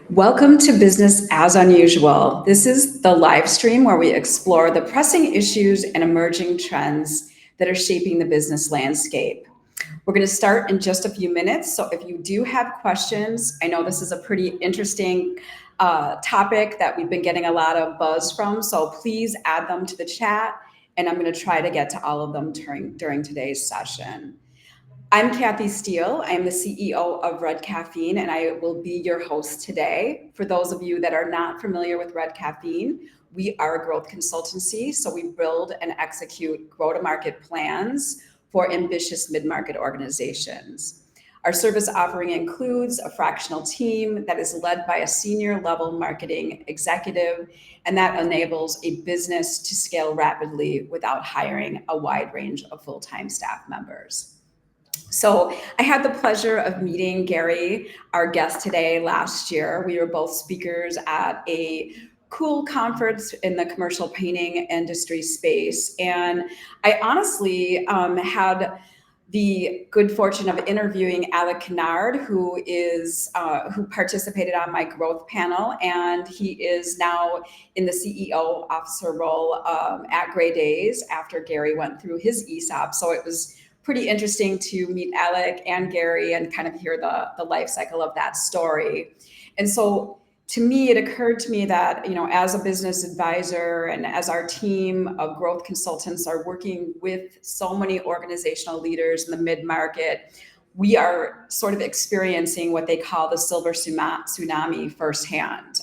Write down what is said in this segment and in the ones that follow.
Welcome to Business as Unusual. This is the live stream where we explore the pressing issues and emerging trends that are shaping the business landscape. We're going to start in just a few minutes. So if you do have questions, I know this is a pretty interesting topic that we've been getting a lot of buzz from. So please add them to the chat, and I'm going to try to get to all of them during today's session. I'm Kathy Steele. I'm the CEO of Red Caffeine, and I will be your host today. For those of you that are not familiar with Red Caffeine, we are a growth consultancy. So we build and execute go-to-market plans for ambitious mid-market organizations. Our service offering includes a fractional team that is led by a senior level marketing executive, and that enables a business to scale rapidly without hiring a wide range of full-time staff members. So I had the pleasure of meeting Gary, our guest today, last year. We were both speakers at a cool conference in the commercial painting industry space. And I honestly had the good fortune of interviewing Alec Kennard, who participated on my growth panel, and he is now in the CEO officer role at Gray Days after Gary went through his ESOP. So it was pretty interesting to meet Alec and Gary and kind of hear the life cycle of that story. And so to me, it occurred to me that, as a business advisor and as our team of growth consultants are working with so many organizational leaders in the mid-market, we are sort of experiencing what they call the silver tsunami firsthand.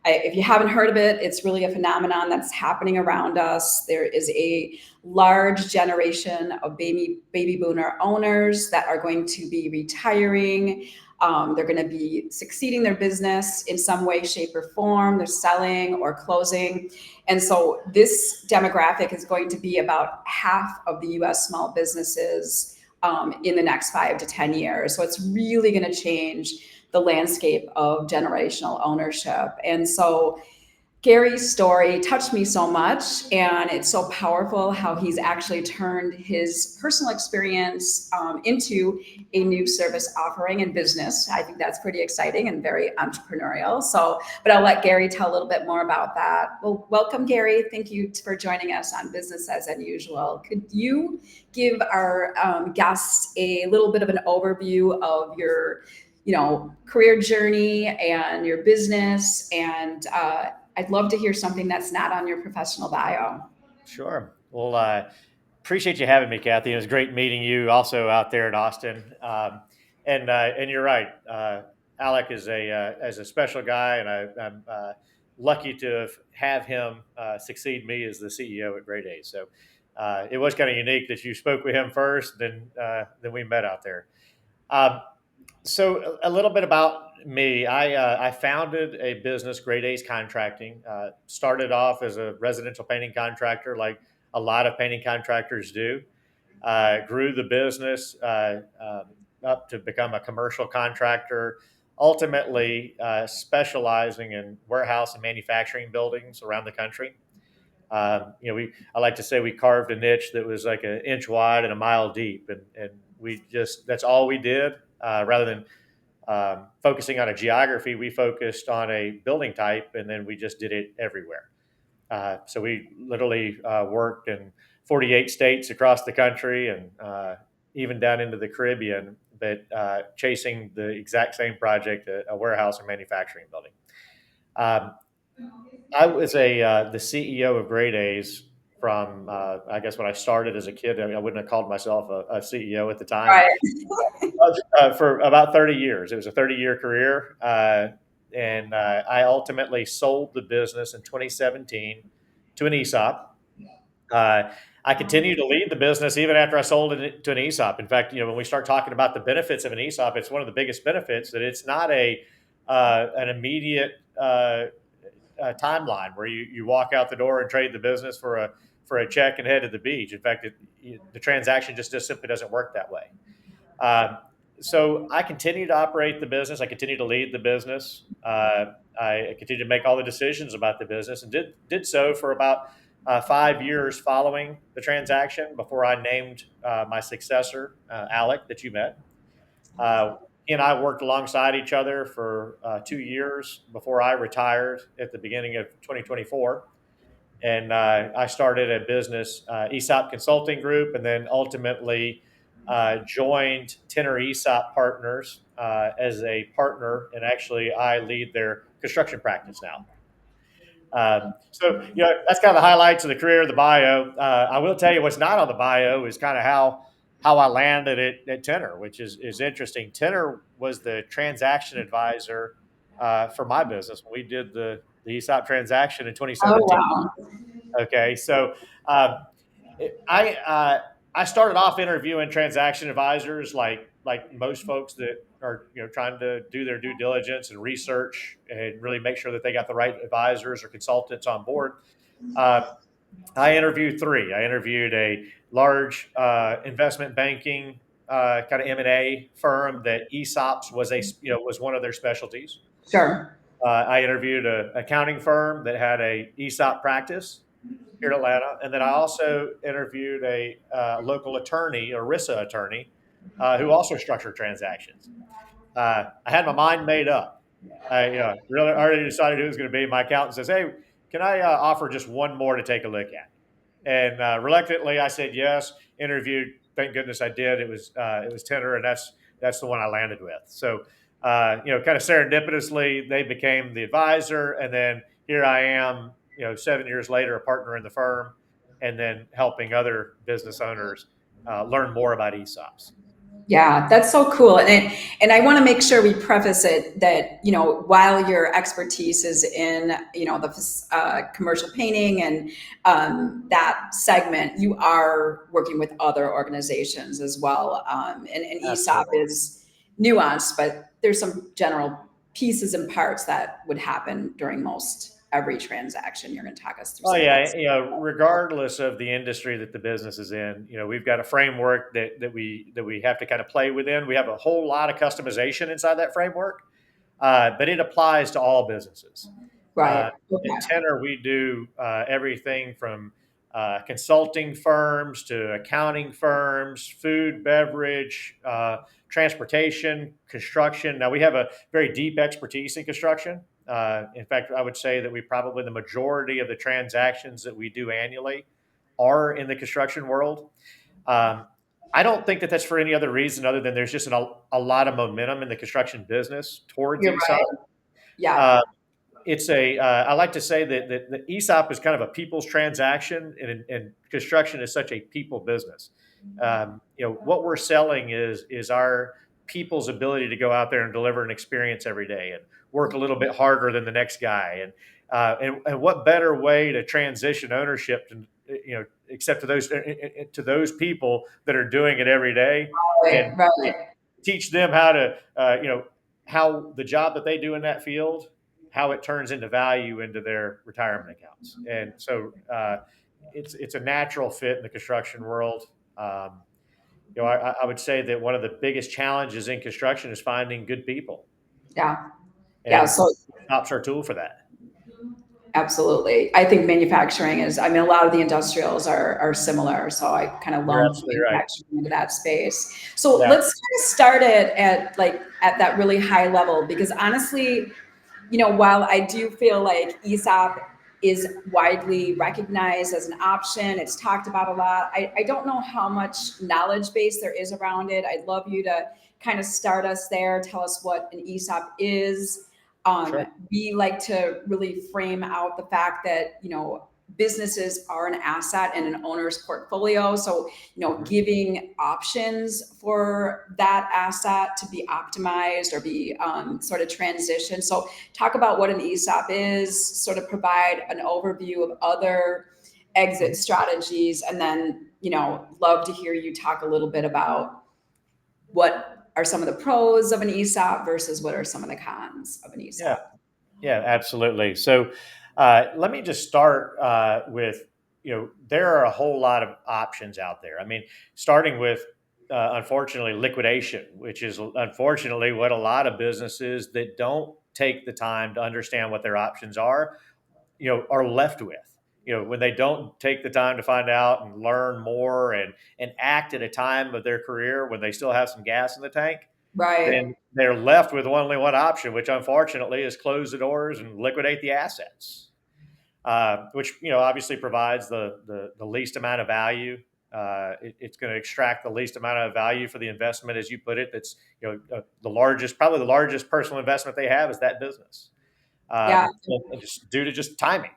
If you haven't heard of it, it's really a phenomenon that's happening around us. There is a large generation of baby boomer owners that are going to be retiring. They're going to be succeeding their business in some way, shape, or form. They're selling or closing. And so this demographic is going to be about half of the US small businesses in the next 5 to 10 years. So it's really going to change the landscape of generational ownership. And so Gary's story touched me so much, and it's so powerful how he's actually turned his personal experience into a new service offering in business. I think that's pretty exciting and very entrepreneurial. But I'll let Gary tell a little bit more about that. Well, welcome, Gary. Thank you for joining us on Business as Unusual. Could you give our guests a little bit of an overview of your career journey and your business, and I'd love to hear something that's not on your professional bio. Sure. Well, appreciate you having me, Kathy. It was great meeting you also out there in Austin. And you're right. Alec is a special guy, and I'm lucky to have him succeed me as the CEO at Gray Days. So it was kind of unique that you spoke with him first, then we met out there. So a little bit about me. I founded a business, Gray Days Contracting. Started off as a residential painting contractor, like a lot of painting contractors do. Grew the business up to become a commercial contractor, ultimately specializing in warehouse and manufacturing buildings around the country. I like to say we carved a niche that was like an inch wide and a mile deep, and that's all we did. Rather than focusing on a geography, we focused on a building type, and then we just did it everywhere. So we literally worked in 48 states across the country, and even down into the Caribbean, but chasing the exact same project, a warehouse or manufacturing building. I was the CEO of Gray Days from, I guess, when I started as a kid. I wouldn't have called myself a CEO at the time. Right. For about 30 years. It was a 30-year career. And I ultimately sold the business in 2017 to an ESOP. I continued to lead the business even after I sold it to an ESOP. In fact, when we start talking about the benefits of an ESOP, it's one of the biggest benefits that it's not an immediate timeline where you walk out the door and trade the business for a check and head to the beach. In fact, the transaction just simply doesn't work that way. So I continue to operate the business. I continue to lead the business. I continue to make all the decisions about the business, and did so for about 5 years following the transaction before I named my successor, Alec, that you met. He and I worked alongside each other for 2 years before I retired at the beginning of 2024. And I started a business, ESOP Consulting Group, and then ultimately joined Tenor ESOP Partners as a partner. And actually, I lead their construction practice now. That's kind of the highlights of the career, the bio. I will tell you what's not on the bio is kind of how I landed at Tenor, which is interesting. Tenor was the transaction advisor for my business when we did the ESOP transaction in Oh, 2017. wow. Okay, so um, I I started off interviewing transaction advisors like most folks that are trying to do their due diligence and research and really make sure that they got the right advisors or consultants on board. Uh, I interviewed three. I interviewed a large investment banking kind of M&A firm that ESOPs was one of their specialties. Sure. I interviewed an accounting firm that had a ESOP practice here in Atlanta, and then I also interviewed a local attorney, a RISA attorney, who also structured transactions. I had my mind made up. I really already decided who it was going to be. My accountant says, "Hey, can I offer just one more to take a look at?" And reluctantly, I said yes. Interviewed. Thank goodness I did. It was Tenor, and that's the one I landed with. So kind of serendipitously, they became the advisor, and then here I am, 7 years later, a partner in the firm, and then helping other business owners learn more about ESOPs. Yeah, that's so cool. And I want to make sure we preface it that, while your expertise is in, the commercial painting and that segment, you are working with other organizations as well. And ESOP Absolutely. is nuanced, but there's some general pieces and parts that would happen during most every transaction. You're going to talk us through Oh some of that. yeah, regardless of the industry that the business is in, we've got a framework that we have to kind of play within. We have a whole lot of customization inside that framework, but it applies to all businesses. Uh, Right. at Okay. Tenor, we do everything from consulting firms to accounting firms, food, beverage, transportation, construction. Now, we have a very deep expertise in construction. In fact, I would say that the majority of the transactions that we do annually are in the construction world. Um, I don't think that that's for any other reason other than there's just a lot of momentum in the construction business towards You're ESOP. right. Yeah. Uh, I like to say that the ESOP is kind of a people's transaction, and construction is such a people business. What we're selling is our people's ability to go out there and deliver an experience every day and work a little bit harder than the next guy. And what better way to transition ownership except to those people that are doing it every day, and Right. Right. teach them how to how the job that they do in that field, how it turns into value into their retirement accounts. And so it's a natural fit in the construction world. Um, I would say that one of the biggest challenges in construction is finding good people, Yeah. Yeah. and So ops are a tool for that. absolutely. I think manufacturing is, I mean, a lot of the industrials are similar. So I kind of You're lump absolutely right. manufacturing into that space. So Yeah, let's kind of start it at that really high level, because honestly, while I do feel like ESOP is widely recognized as an option, it's talked about a lot. I don't know how much knowledge base there is around it. I'd love you to kind of start us there, tell us what an ESOP is. sure. We like to really frame out the fact that, businesses are an asset in an owner's portfolio. So, Mhm. giving options for that asset to be optimized or be sort of transitioned. So, talk about what an ESOP is, sort of provide an overview of other exit Mhm. strategies, and then, love to hear you talk a little bit about what are some of the pros of an ESOP versus what are some of the cons of an Yeah. ESOP. Yeah, absolutely. So let me just start with there are a whole lot of options out there. I mean, starting with unfortunately liquidation, which is unfortunately what a lot of businesses that don't take the time to understand what their options are left with. When they don't take the time to find out and learn more and act at a time of their career when they still have some gas in the tank, Right. then they're left with only one option, which unfortunately is close the doors and liquidate the assets, which obviously provides the least amount of value. It's going to extract the least amount of value for the investment, as you put it. That's probably the largest personal investment they have is that business, Yeah. and just due to just timing.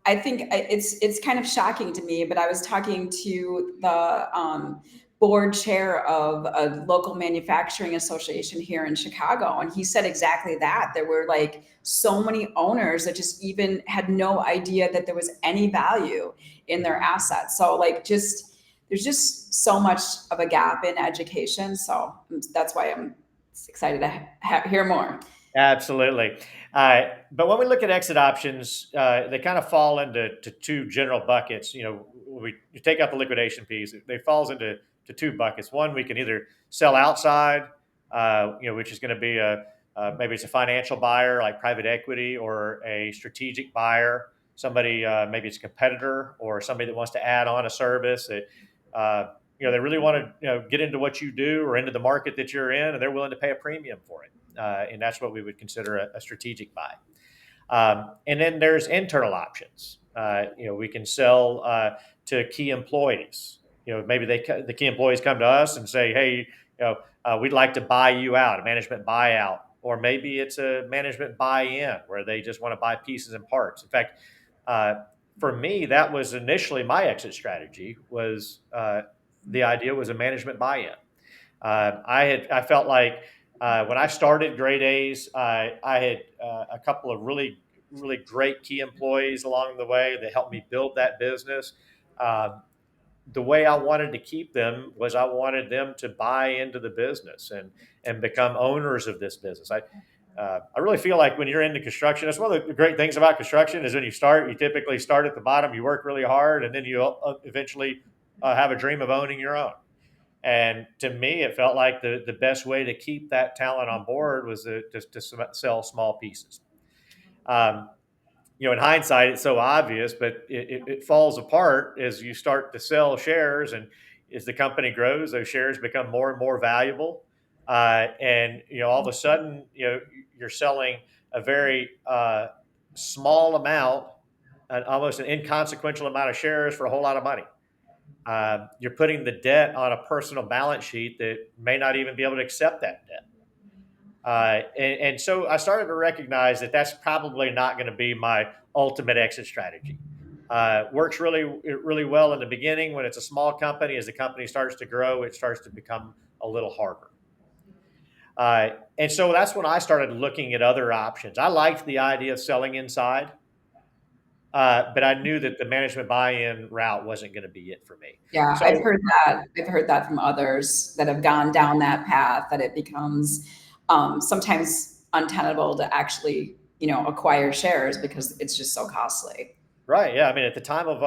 I think it's kind of shocking to me, but I was talking to the board chair of a local manufacturing association here in Chicago, and he said exactly that. There were like so many owners that just even had no idea that there was any value in their assets. So like just there's just so much of a gap in education. So that's why I'm excited to hear more. Absolutely. But when we look at exit options, they kind of fall into two general buckets. You take out the liquidation piece, they falls into two buckets. One, we can either sell outside, which is going to be maybe it's a financial buyer like private equity or a strategic buyer, somebody maybe it's a competitor or somebody that wants to add on a service that they really want to get into what you do or into the market that you're in, and they're willing to pay a premium for it. And that's what we would consider a strategic buy. And then there's internal options. We can sell to key employees. Maybe the key employees come to us and say, "Hey, we'd like to buy you out, a management buyout," or maybe it's a management buy-in where they just want to buy pieces and parts. In fact, uh, for me, that was initially my exit strategy. Was the idea was a management buy-in. I felt like when I started Grade A's, I had a couple of really great key employees along the way that helped me build that business. Um, the way I wanted to keep them was I wanted them to buy into the business and become owners of this business. I really feel like when you're into construction, that's one of the great things about construction is when you start, you typically start at the bottom, you work really hard, and then you eventually have a dream of owning your own. And to me, it felt like the best way to keep that talent on board was to sell small pieces. Um, in hindsight, it's so obvious, but it falls apart as you start to sell shares, and as the company grows, those shares become more and more valuable. And all of a sudden, you're selling a very small amount, almost an inconsequential amount of shares for a whole lot of money. You're putting the debt on a personal balance sheet that may not even be able to accept that debt. And so I started to recognize that that's probably not going to be my ultimate exit strategy. Works really well in the beginning when it's a small company. As the company starts to grow, it starts to become a little harder. And so that's when I started looking at other options. I liked the idea of selling inside, but I knew that the management buy-in route wasn't going to be it for me. Yeah, I've So heard that. I've heard that from others that have gone down that path, that it becomes sometimes untenable to actually, acquire shares because it's just so costly. right. Yeah. I mean, at the time of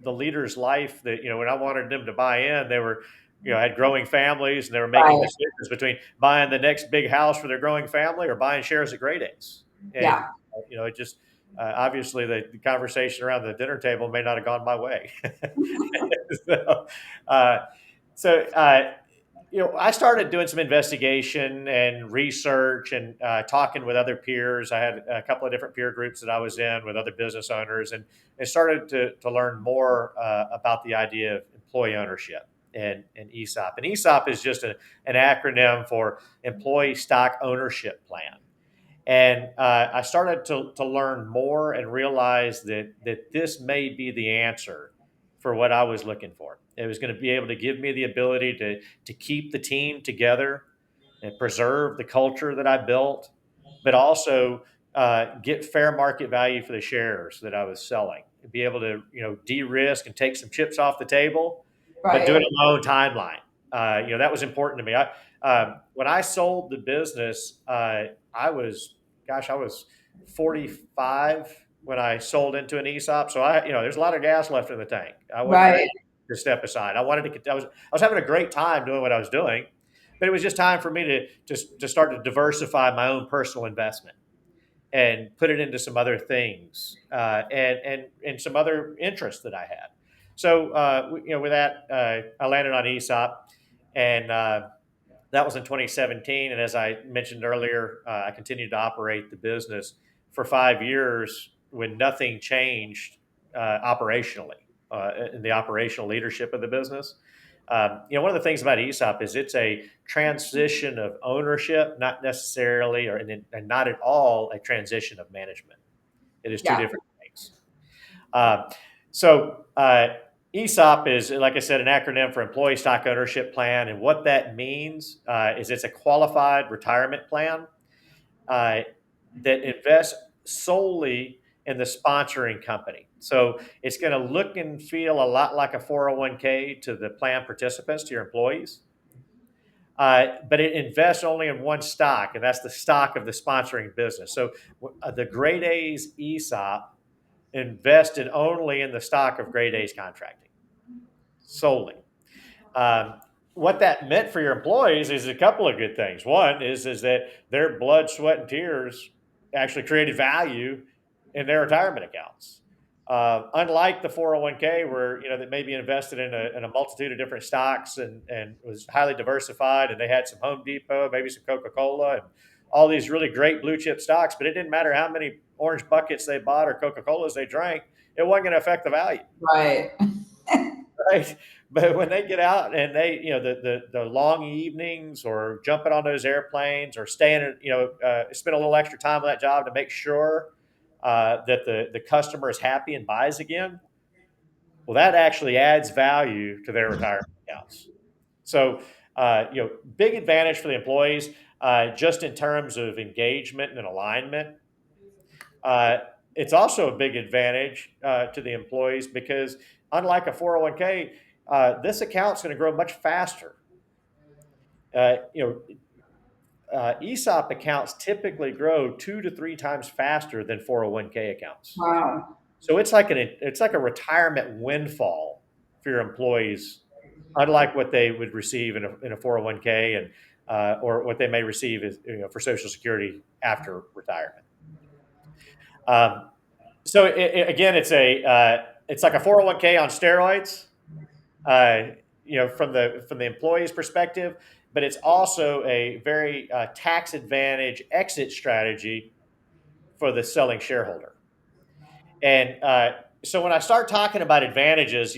the leader's life, that when I wanted them to buy in, they were, had growing families, and they were making Right. decisions between buying the next big house for their growing family or buying shares at Great Ace. And Yeah. it just obviously the conversation around the dinner table may not have gone my way. so, uh, so I started doing some investigation and research and talking with other peers. I had a couple of different peer groups that I was in with other business owners, and started to learn more about the idea of employee ownership and ESOP. And ESOP is just an acronym for Employee Stock Ownership Plan. And I started to learn more and realize that this may be the answer for what I was looking for. It was going to be able to give me the ability to keep the team together and preserve the culture that I built, but also get fair market value for the shares that I was selling. Be able to de-risk and take some chips off the table, but do it Right. on my own timeline. That was important to me. When I sold the business, I was, gosh, I was 45 when I sold into an ESOP. So there's a lot of gas left in the tank. I wasn't ready Right. to step aside. I wanted to. I was having a great time doing what I was doing, but it was just time for me to start to diversify my own personal investment and put it into some other things and some other interests that I had. So with that, I landed on ESOP, and That was in 2017. And as I mentioned earlier, I continued to operate the business for 5 years when nothing changed operationally in the operational leadership of the business. One of the things about ESOP is it's a transition of ownership, not necessarily, and not at all a transition of management. It is two Yeah. different things. Uh, so ESOP is, like I said, an acronym for Employee Stock Ownership Plan, and what that means is it's a qualified retirement plan uh, that invests solely in the sponsoring company. So it's going to look and feel a lot like a 401k to the plan participants, to your employees. But it invests only in one stock, and that's the stock of the sponsoring business. So the Grade A's ESOP invested only in the stock of Grade A's contracting solely. Um, what that meant for your employees is a couple of good things. One is that their blood, sweat, and tears actually created value in their retirement accounts. Unlike the 401k, where that may be invested in a multitude of different stocks and was highly diversified, and they had some Home Depot, maybe some Coca Cola, and all these really great blue chip stocks, but it didn't matter how many orange buckets they bought or Coca Colas they drank, it wasn't going to affect the value. Right. Right. But when they get out and they, the long evenings or jumping on those airplanes or staying, spend a little extra time on that job to make sure that the customer is happy and buys again, well, that actually adds value to their retirement accounts. So, big advantage for the employees just in terms of engagement and alignment. Uh, it's also a big advantage to the employees because, unlike a 401k, this account's going to grow much faster. Uh, you ESOP accounts typically grow 2 to 3 times faster than 401k accounts. Wow. So it's like a retirement windfall for your employees, unlike what they would receive in a 401k and or what they may receive is, for Social Security after retirement. Um, so again, it's like a 401k on steroids, from the employee's perspective, but it's also a very tax advantage exit strategy for the selling shareholder. And so when I start talking about advantages,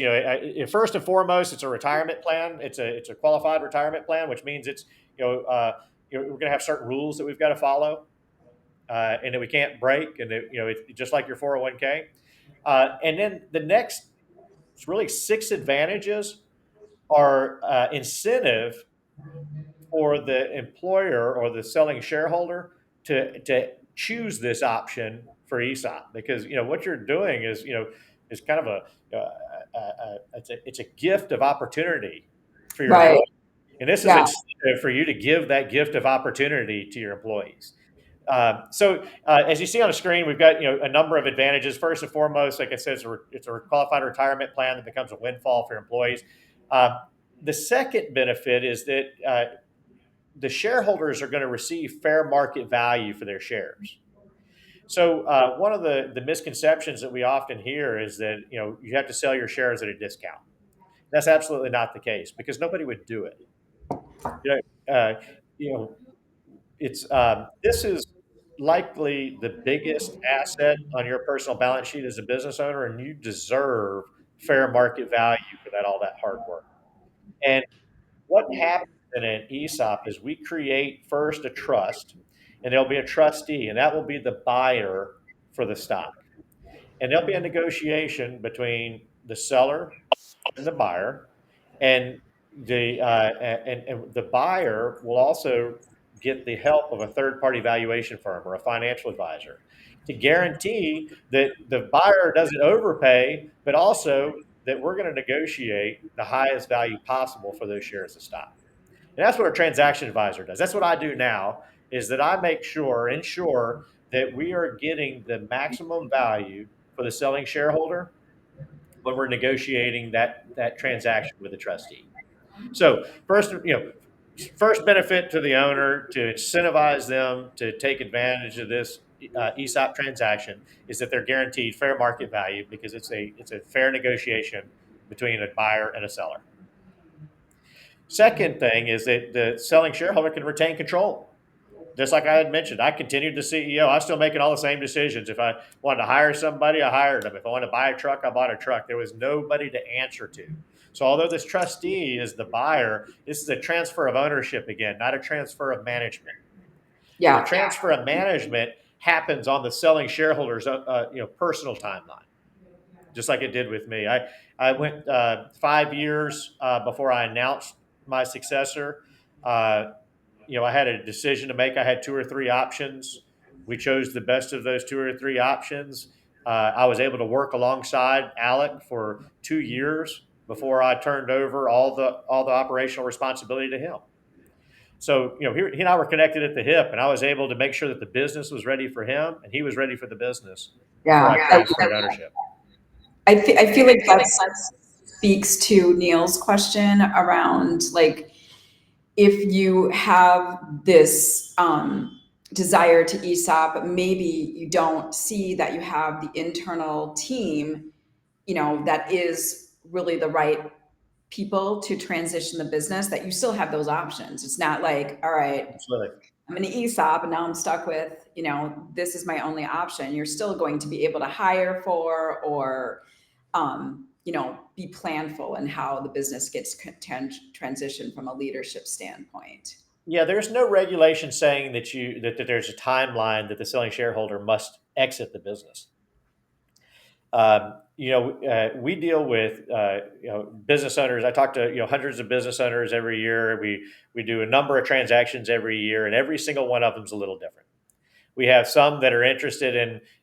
first and foremost, it's a retirement plan. It's a qualified retirement plan, which means it's we're going to have certain rules that we've got to follow, and that we can't break, and that, it's just like your 401k. And then the next, really, six advantages are incentive for the employer or the selling shareholder to choose this option for ESOP, because what you're doing is kind of it's a gift of opportunity for your Right. employee, and this is Yeah. incentive for you to give that gift of opportunity to your employees. As you see on the screen, we've got a number of advantages. First and foremost, like I said, it's a qualified retirement plan that becomes a windfall for employees. Uh, the second benefit is that the shareholders are going to receive fair market value for their shares. So one of the misconceptions that we often hear is that you have to sell your shares at a discount. That's absolutely not the case, because nobody would do it. You know, uh, you know it's this is likely the biggest asset on your personal balance sheet as a business owner, and you deserve fair market value for all that hard work. And what happens in an ESOP is we create first a trust, and there'll be a trustee, and that will be the buyer for the stock. And there'll be a negotiation between the seller and the buyer, and the buyer will also get the help of a third party valuation firm or a financial advisor to guarantee that the buyer doesn't overpay, but also that we're going to negotiate the highest value possible for those shares of stock. And that's what a transaction advisor does. That's what I do now, is that I ensure that we are getting the maximum value for the selling shareholder when we're negotiating that transaction with the trustee. So first benefit to the owner, to incentivize them to take advantage of this ESOP transaction, is that they're guaranteed fair market value, because it's a fair negotiation between a buyer and a seller. Second thing is that the selling shareholder can retain control. Just like I had mentioned, I continued the CEO. I was still making all the same decisions. If I wanted to hire somebody, I hired them. If I wanted to buy a truck, I bought a truck. There was nobody to answer to. So although this trustee is the buyer, this is a transfer of ownership again, not a transfer of management. And the Yeah. transfer of management happens on the selling shareholder's personal timeline, just like it did with me. I went 5 years before I announced my successor. Uh, I had a decision to make. I had two or three options. We chose the best of those two or three options. I was able to work alongside Alec for 2 years before I turned over all the operational responsibility to him. So, he and I were connected at the hip, and I was able to make sure that the business was ready for him, and he was ready for the business before I Yeah. transferred ownership. I feel like that speaks to Neil's question around like if you have this desire to ESOP, but maybe you don't see that you have the internal team, that is really the right people to transition the business, that you still have those options. It's not like, all right, Absolutely. I'm an ESOP and now I'm stuck with, this is my only option. You're still going to be able to hire for or, be planful in how the business gets transitioned from a leadership standpoint. Yeah, there's no regulation saying that there's a timeline that the selling shareholder must exit the business. We deal with business owners. I talk to hundreds of business owners every year. We do a number of transactions every year, and every single one of them is a little different. We have some that are interested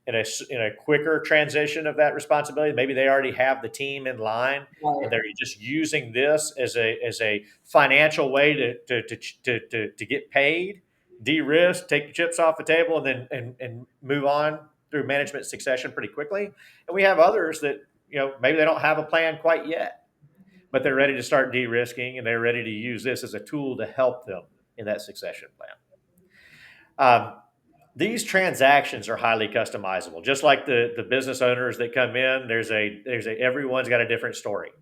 in a quicker transition of that responsibility. Maybe they already have the team in line, and Right. they're just using this as a financial way to get paid, de-risk, take the chips off the table, and then and move on through management succession pretty quickly. And we have others that maybe they don't have a plan quite yet, but they're ready to start de-risking, and they're ready to use this as a tool to help them in that succession plan. These transactions are highly customizable. Just like the business owners that come in, there's a everyone's got a different story.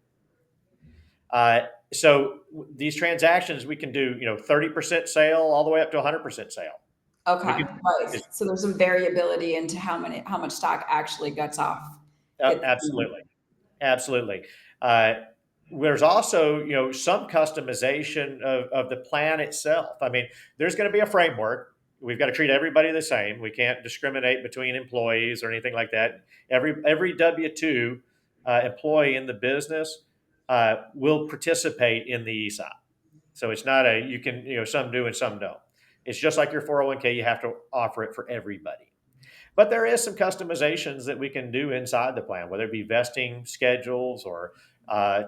So these transactions we can do 30% sale all the way up to 100% sale. Okay. We can Right. So there's some variability into how much stock actually gets. absolutely. Absolutely. Uh, there's also, some customization of the plan itself. I mean, there's going to be a framework. We've got to treat everybody the same. We can't discriminate between employees or anything like that. Every W-2 employee in the business will participate in the ESOP. So it's not you can, some do and some don't. It's just like your 401k. You have to offer it for everybody. But there is some customizations that we can do inside the plan, whether it be vesting schedules or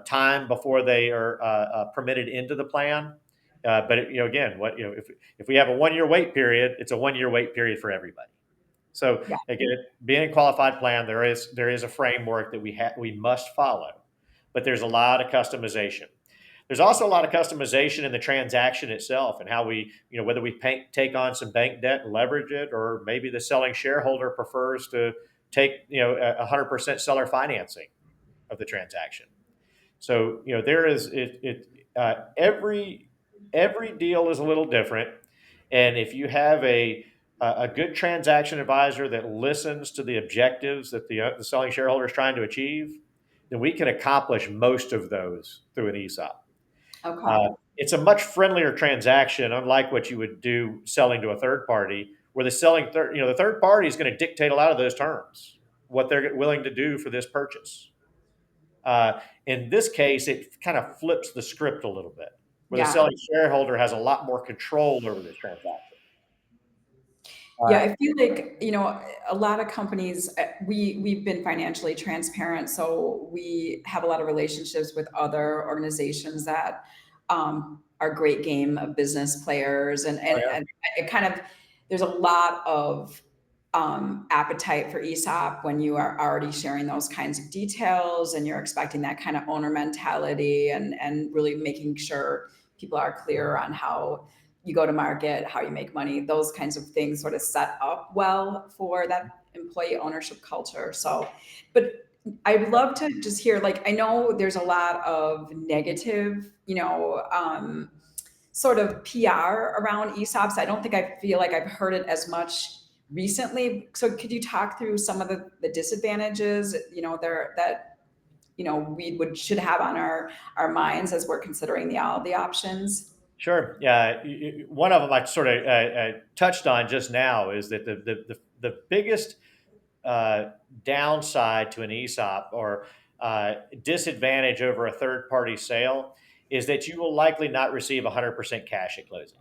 time before they are permitted into the plan. But again, if we have a 1 year wait period, it's a 1 year wait period for everybody. So Yeah. again, being a qualified plan, there is a framework that we must follow, but there's a lot of customization. There's also a lot of customization in the transaction itself and how we, whether we take on some bank debt and leverage it, or maybe the selling shareholder prefers to take, 100% seller financing of the transaction. So, there is every deal is a little different, and if you have a good transaction advisor that listens to the objectives that the selling shareholder is trying to achieve, then we can accomplish most of those through an ESOP. Okay. It's a much friendlier transaction, unlike what you would do selling to a third party, where the third party is going to dictate a lot of those terms, what they're willing to do for this purchase. In this case, it kind of flips the script a little bit, where the Yeah. selling shareholder has a lot more control over this transaction. Yeah, Uh, I feel like, a lot of companies, we've been financially transparent, so we have a lot of relationships with other organizations that are great game of business players, and oh and, yeah, and it kind of there's a lot of appetite for ESOP when you are already sharing those kinds of details and you're expecting that kind of owner mentality and really making sure people are clear on how you go to market, how you make money, those kinds of things sort of set up well for that employee ownership culture. So, but I'd love to just hear, like, I know there's a lot of negative, sort of PR around ESOPs. I don't think I feel like I've heard it as much recently. So could you talk through some of the disadvantages, there that, we should have on our minds as we're considering all the options? Sure. Yeah. One of them I sort of touched on just now is that the biggest uh, downside to an ESOP or disadvantage over a third party sale is that you will likely not receive 100% cash at closing.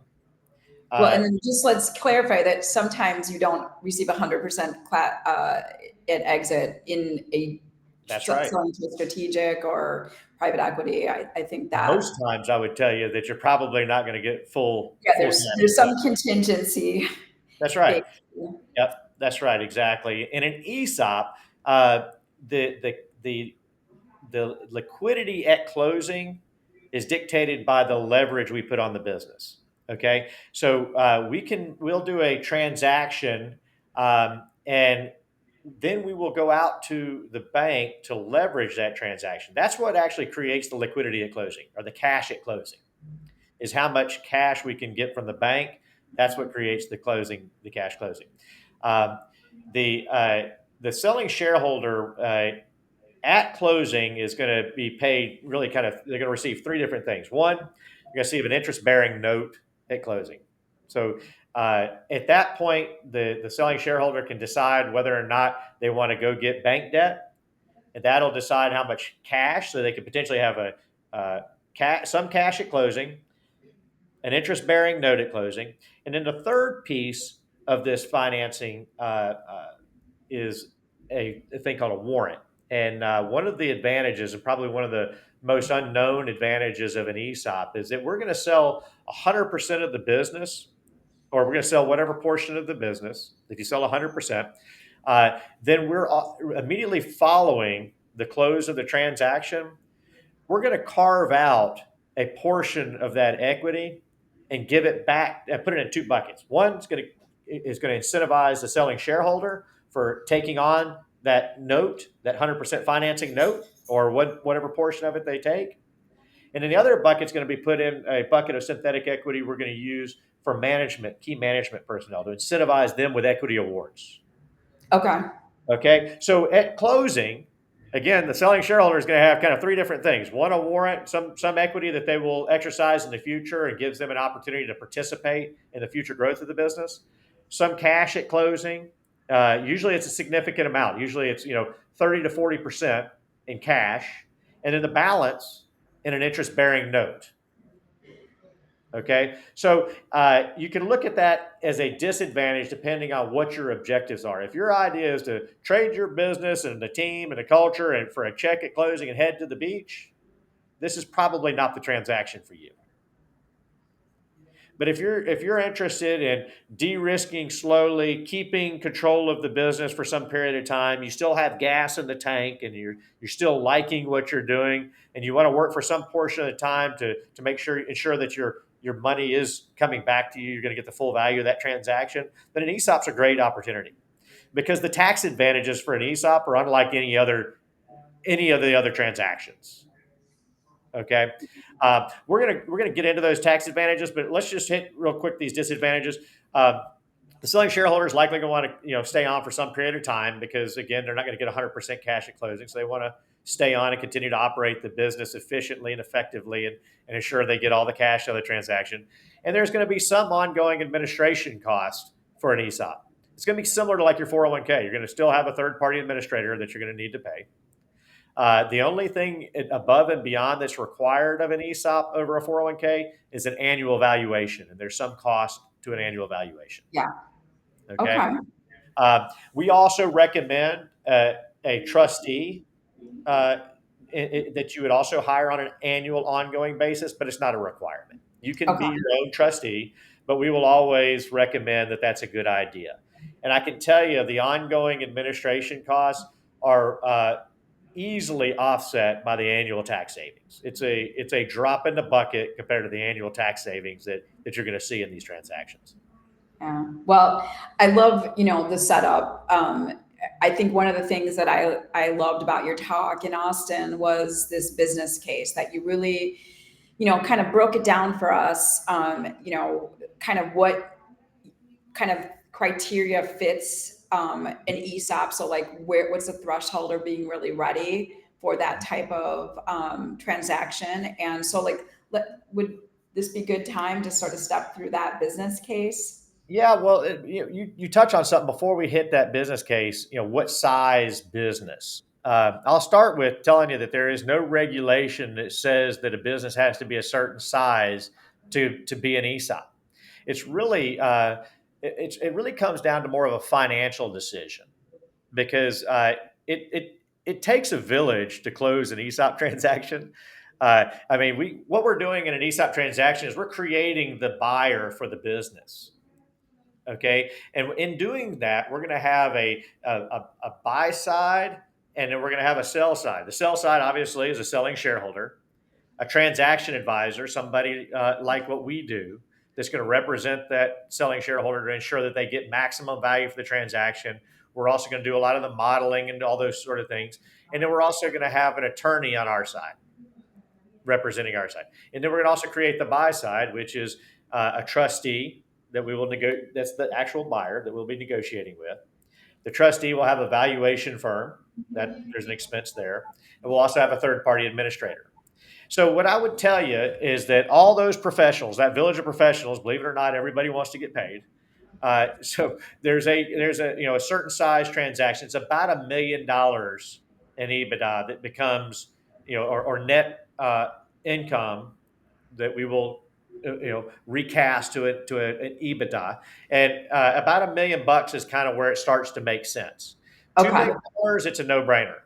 Well, Uh, and then just let's clarify that sometimes you don't receive 100% at exit in a that's right. selling to a strategic or private equity. I think that, Most times, I would tell you that you're probably not going to get yeah, full there's cash there's at some closing. contingency That's right. baked in. Yep, that's right. Exactly. In an ESOP, uh, the the the the liquidity at closing is dictated by the leverage we put on the business. Okay, so we'll do a transaction, and then we will go out to the bank to leverage that transaction. That's what actually creates the liquidity at closing, or the cash at closing, is how much cash we can get from the bank. That's what creates the cash closing. Um, the uh, the selling shareholder at closing is going to be paid really kind of, they're going to receive three different things. One, you're going to receive an interest bearing note at closing. So at that point, the selling shareholder can decide whether or not they want to go get bank debt, and that'll decide how much cash. So they could potentially have some cash at closing, an interest bearing note at closing, and then the third piece of this financing is a thing called a warrant. And one of the advantages, and probably one of the most unknown advantages of an ESOP, is that we're going to sell 100% of the business, or we're going to sell whatever portion of the business. If you sell 100%, then we're immediately following the close of the transaction, we're going to carve out a portion of that equity and give it back and put it in two buckets. One is going to incentivize the selling shareholder for taking on that note, that 100% financing note, or whatever portion of it they take. And then the other bucket is going to be put in a bucket of synthetic equity we're going to use for management, key management personnel, to incentivize them with equity awards. Okay. Okay, so at closing, again, the selling shareholder is going to have kind of three different things. One, a warrant, some equity that they will exercise in the future and gives them an opportunity to participate in the future growth of the business. Some cash at closing. Usually, it's a significant amount. Usually, it's 30 to 40% in cash, and then the balance in an interest-bearing note. Okay, so you can look at that as a disadvantage depending on what your objectives are. If your idea is to trade your business and the team and the culture and for a check at closing and head to the beach, this is probably not the transaction for you. But if you're interested in de-risking slowly, keeping control of the business for some period of time, you still have gas in the tank, and you're still liking what you're doing, and you want to work for some portion of the time to ensure that your money is coming back to you, you're going to get the full value of that transaction, then an ESOP's a great opportunity, because the tax advantages for an ESOP are unlike any of the other transactions. Okay, we're gonna get into those tax advantages, but let's just hit real quick these disadvantages. Uh, the selling shareholder is likely going to want to stay on for some period of time, because again, they're not going to get 100% cash at closing, so they want to stay on and continue to operate the business efficiently and effectively, and ensure they get all the cash out of the transaction. And there's going to be some ongoing administration cost for an ESOP. It's going to be similar to like your 401k. You're going to still have a third party administrator that you're going to need to pay. The only thing above and beyond that's required of an ESOP over a 401k is an annual valuation, and there's some cost to an annual valuation. Yeah. Okay. Okay. We also recommend a trustee uh, that you would also hire on an annual ongoing basis, but it's not a requirement. You can be Okay. your own trustee, but we will always recommend that that's a good idea. And I can tell you the ongoing administration costs are easily offset by the annual tax savings. It's a drop in the bucket compared to the annual tax savings that you're going to see in these transactions. Yeah. Well, I love, the setup. I think one of the things that I loved about your talk in Austin was this business case that you really, kind of broke it down for us. Kind of what kind of criteria fits an ESOP. So like what's the threshold of being really ready for that type of transaction? And so like, would this be a good time to sort of step through that business case? Yeah, well, you touch on something before we hit that business case. What size business? I'll start with telling you that there is no regulation that says that a business has to be a certain size to be an ESOP. It's really it really comes down to more of a financial decision because it takes a village to close an ESOP transaction. I mean, what we're doing in an ESOP transaction is we're creating the buyer for the business. Okay, and in doing that, we're going to have a buy side, and then we're going to have a sell side. The sell side, obviously, is a selling shareholder, a transaction advisor, somebody like what we do, that's going to represent that selling shareholder to ensure that they get maximum value for the transaction. We're also going to do a lot of the modeling and all those sort of things, and then we're also going to have an attorney on our side representing our side. And then we're going to also create the buy side, which is a trustee that we will negotiate. That's the actual buyer that we'll be negotiating with. The trustee will have a valuation firm that there's an expense there. And we'll also have a third party administrator. So what I would tell you is that all those professionals, that village of professionals, believe it or not, everybody wants to get paid. So there's a a certain size transaction. It's about $1 million in EBITDA that becomes or net income that we will recast to an EBITDA, and about $1 million is kind of where it starts to make sense. Two Okay. million dollars, it's a no brainer.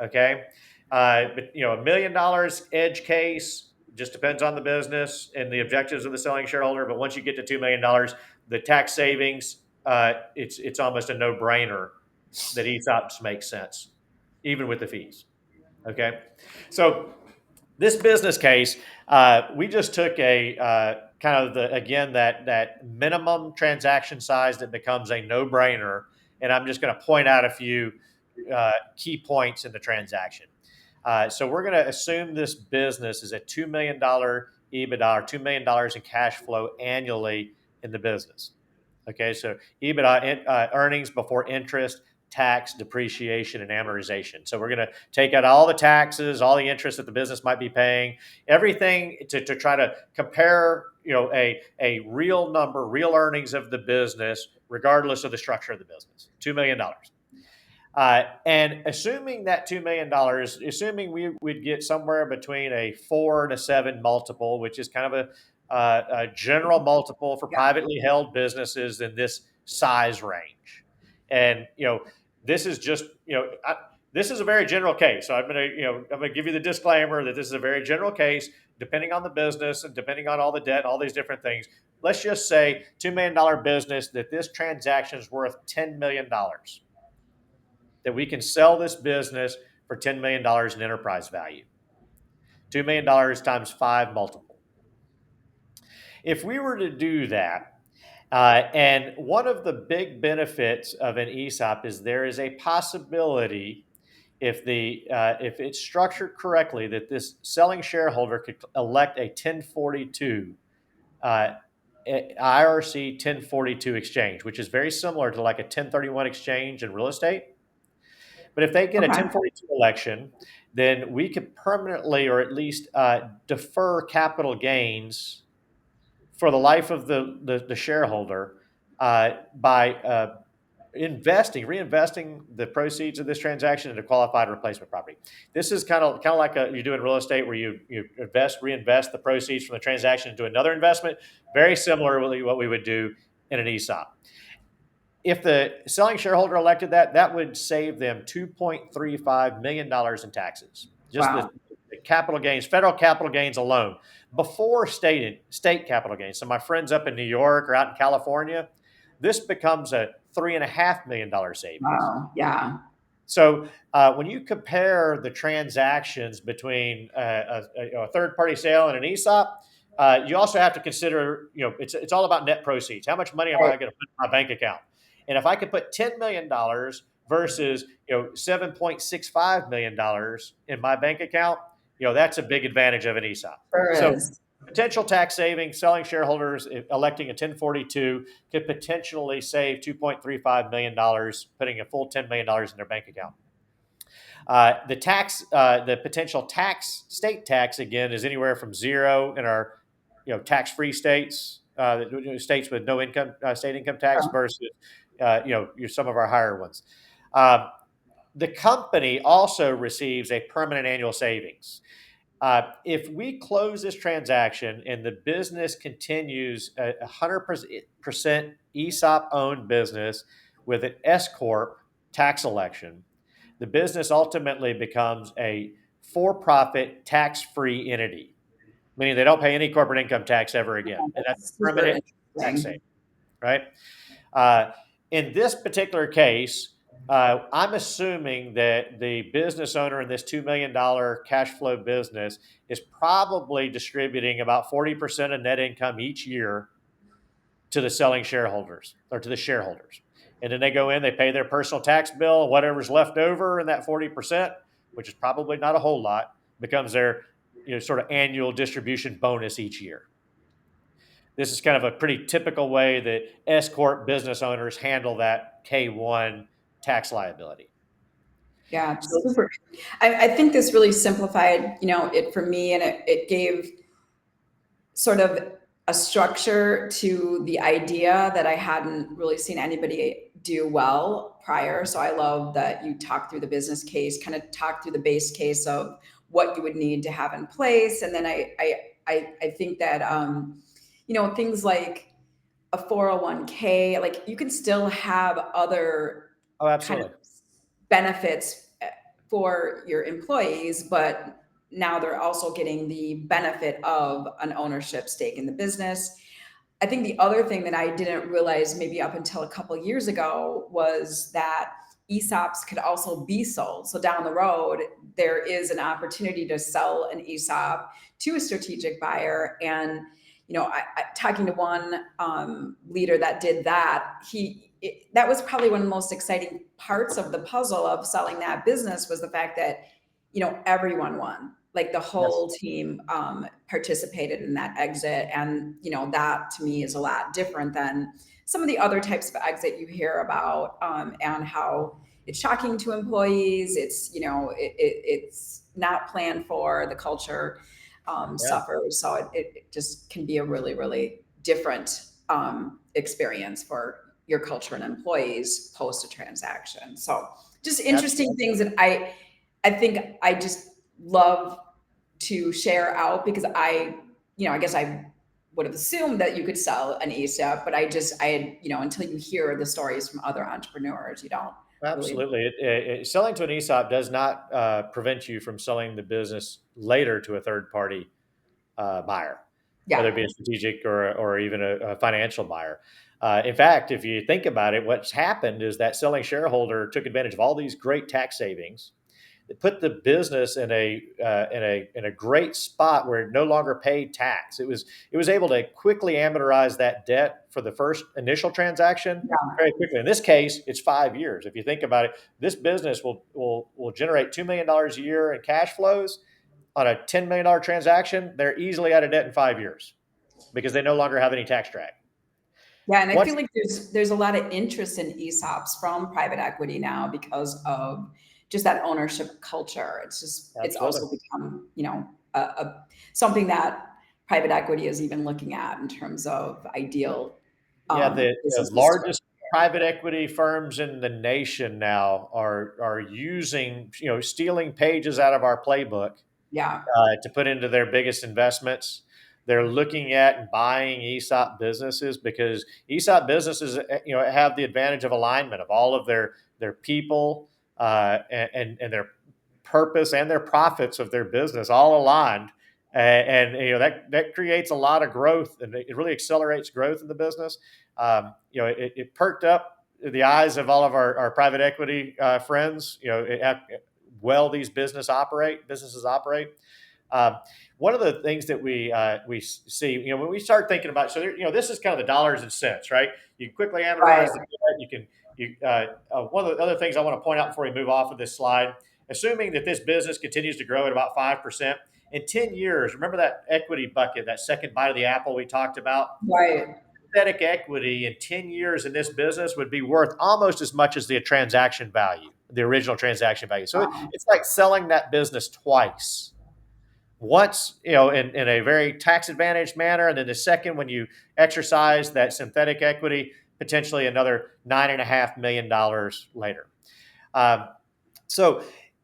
Okay, but $1 million edge case just depends on the business and the objectives of the selling shareholder. But once you get to $2 million, the tax savings, it's almost a no brainer that ESOPs make sense, even with the fees. Okay, so this business case, we just took a kind of that minimum transaction size that becomes a no brainer, and I'm just going to point out a few key points in the transaction. So we're going to assume this business is a $2 million EBITDA or $2 million in cash flow annually in the business. Okay, so EBITDA earnings before interest, tax, depreciation, and amortization. So we're going to take out all the taxes, all the interest that the business might be paying, everything to try to compare, a real number, real earnings of the business, regardless of the structure of the business. $2 million. And assuming that $2 million, assuming we would get somewhere between a 4 to 7 multiple, which is kind of a general multiple for Yeah. privately held businesses in this size range. And this is just this is a very general case. So I'm gonna give you the disclaimer that this is a very general case, depending on the business and depending on all the debt, all these different things. Let's just say $2 million business that this transaction is worth $10 million, that we can sell this business for $10 million in enterprise value. $2 million times 5 multiple. If we were to do that, and one of the big benefits of an ESOP is there is a possibility, if it's structured correctly, that this selling shareholder could elect a 1042 IRC 1042 exchange, which is very similar to like a 1031 exchange in real estate. But if they get a Okay. 1042 election, then we could permanently or at least defer capital gains for the life of the shareholder by reinvesting the proceeds of this transaction into qualified replacement property. This is kind of like you do in real estate, where you reinvest the proceeds from the transaction into another investment. Very similarly, what we would do in an ESOP. If the selling shareholder elected that would save them $2.35 million in taxes. Just the Wow. capital gains, federal capital gains alone, before state capital gains. So my friends up in New York or out in California, this becomes a $3.5 million savings. Wow. Yeah. So when you compare the transactions between a third-party sale and an ESOP, you also have to consider, it's all about net proceeds. How much money am I Right. going to put in my bank account? And if I could put $10 million versus $7.65 million in my bank account, that's a big advantage of an ESOP. Sure So is. potential tax savings, selling shareholders, electing a 1042 could potentially save $2.35 million, putting a full $10 million in their bank account. The potential tax, state tax again, is anywhere from zero in our, tax-free states, states with no income, state income tax Sure. versus, some of our higher ones. Um, the company also receives a permanent annual savings. If we close this transaction and the business continues a 100% ESOP owned business with an S corp tax election, the business ultimately becomes a for-profit tax-free entity, meaning they don't pay any corporate income tax ever again, and that's a Super permanent tax saving, interesting. right? Uh, in this particular case, I'm assuming that the business owner in this $2 million cash flow business is probably distributing about 40% of net income each year to the selling shareholders or to the shareholders. And then they go in, they pay their personal tax bill, whatever's left over in that 40%, which is probably not a whole lot, becomes their sort of annual distribution bonus each year. This is kind of a pretty typical way that S corp business owners handle that K1 tax liability. Yeah, it's So, super. I think this really simplified, it for me, and it gave sort of a structure to the idea that I hadn't really seen anybody do well prior. So I love that you talk through the business case, kind of talk through the base case of what you would need to have in place, and then I think that things like a 401k, like you can still have other oh, kind of absolutely. benefits for your employees, but now they're also getting the benefit of an ownership stake in the business. I think the other thing that I didn't realize maybe up until a couple of years ago was that ESOPs could also be sold. So down the road, there is an opportunity to sell an ESOP to a strategic buyer. And talking to one leader that did that, that was probably one of the most exciting parts of the puzzle of selling that business was the fact that everyone won, like the Yes, whole team participated in that exit. And that to me is a lot different than some of the other types of exit you hear about, and how it's shocking to employees. It's not planned for, the culture yeah, suffers. So it just can be a really, really different experience for your culture and employees post a transaction. So just interesting absolutely. things that I think I just love to share out, because I guess I would have assumed that you could sell an ESOP, but until you hear the stories from other entrepreneurs, you don't really. Absolutely. Selling to an ESOP does not prevent you from selling the business later to a third party buyer, whether it Yeah. be a strategic or even a financial buyer. In fact, if you think about it, what's happened is that selling shareholder took advantage of all these great tax savings. It put the business in a great spot where it no longer paid tax. It was able to quickly amortize that debt for the first initial transaction Yeah. very quickly. In this case, it's 5 years. If you think about it, this business will generate $2 million a year in cash flows on a $10 million transaction. They're easily out of debt in 5 years because they no longer have any tax drag. Yeah, and I Once, feel like there's a lot of interest in ESOPs from private equity now because of just that ownership culture. It's absolutely. also become, something that private equity is even looking at in terms of ideal Yeah, the businesses to largest private equity firms in the nation now are using, stealing pages out of our playbook yeah. to put into their biggest investments. They're looking at and buying ESOP businesses because ESOP businesses, have the advantage of alignment of all of their people and their purpose and their profits of their business all aligned. And that creates a lot of growth, and it really accelerates growth in the business. It perked up the eyes of all of our private equity friends. Well, these businesses operate. Um, One of the things that we see, when we start thinking about, so there, this is kind of the dollars and cents, right? You can quickly Right. amortize the debt. One of the other things I want to point out before we move off of this slide, assuming that this business continues to grow at about 5% in 10 years. Remember that equity bucket, that second bite of the apple we talked about? Right. Synthetic equity in 10 years in this business would be worth almost as much as the transaction value, the original transaction value. So Wow. it's like selling that business twice. Once, in a very tax advantaged manner, and then the second, when you exercise that synthetic equity, potentially another $9.5 million later. Um, so